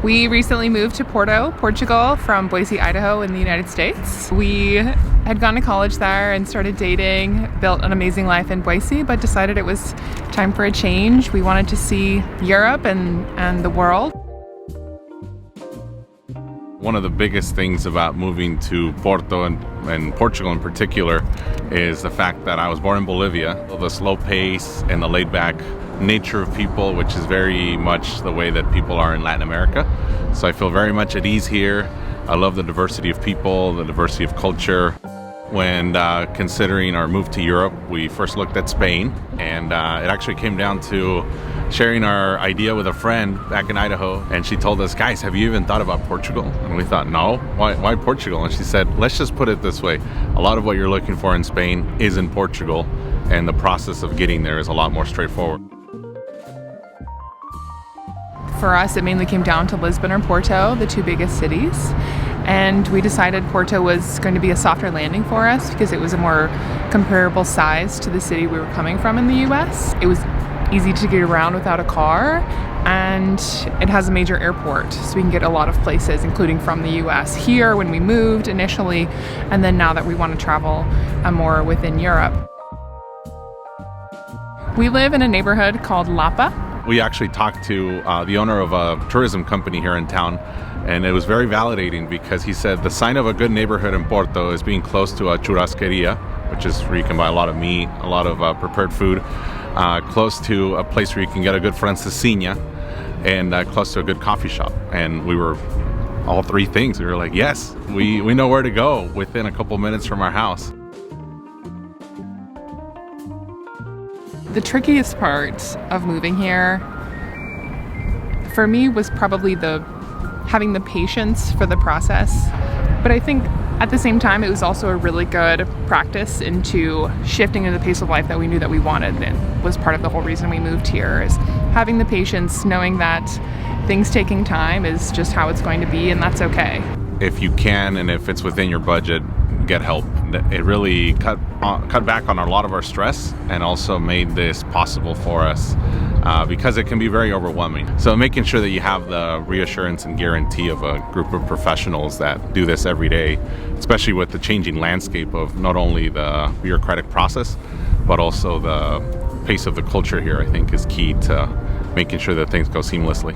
We recently moved to Porto, Portugal from Boise, Idaho in the United States. We had gone to college there and started dating, built an amazing life in Boise, but decided it was time for a change. We wanted to see Europe and the world. One of the biggest things about moving to Porto and Portugal in particular is the fact that I was born in Bolivia. The slow pace and the laid-back nature of people, which is very much the way that people are in Latin America. So I feel very much at ease here. I love the diversity of people, the diversity of culture. When considering our move to Europe, we first looked at Spain, and it actually came down to sharing our idea with a friend back in Idaho, and she told us, guys, have you even thought about Portugal? And we thought, no, why Portugal? And she said, let's just put it this way. A lot of what you're looking for in Spain is in Portugal, and the process of getting there is a lot more straightforward. For us, it mainly came down to Lisbon or Porto, the two biggest cities. And we decided Porto was going to be a softer landing for us because it was a more comparable size to the city we were coming from in the US. It was easy to get around without a car, and it has a major airport, so we can get a lot of places, including from the US here when we moved initially, and then now that we want to travel more within Europe. We live in a neighborhood called Lapa. We actually talked to the owner of a tourism company here in town, and it was very validating because he said the sign of a good neighborhood in Porto is being close to a churrasqueria, which is where you can buy a lot of meat, a lot of prepared food, close to a place where you can get a good francesinha, and close to a good coffee shop. And we were all three things. We were like, yes, we know where to go within a couple minutes from our house. The trickiest part of moving here for me was probably having the patience for the process. But I think at the same time, it was also a really good practice into shifting into the pace of life that we knew that we wanted. And was part of the whole reason we moved here, is having the patience, knowing that things taking time is just how it's going to be, and that's okay. If you can, and if it's within your budget, get help. It really cut back on a lot of our stress, and also made this possible for us because it can be very overwhelming. So making sure that you have the reassurance and guarantee of a group of professionals that do this every day, especially with the changing landscape of not only the bureaucratic process, but also the pace of the culture here, I think is key to making sure that things go seamlessly.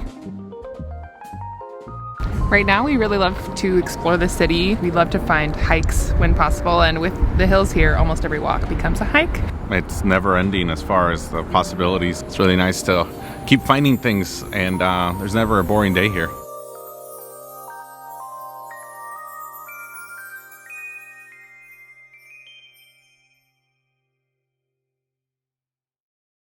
Right now, we really love to explore the city. We love to find hikes when possible, and with the hills here, almost every walk becomes a hike. It's never ending as far as the possibilities. It's really nice to keep finding things, and there's never a boring day here.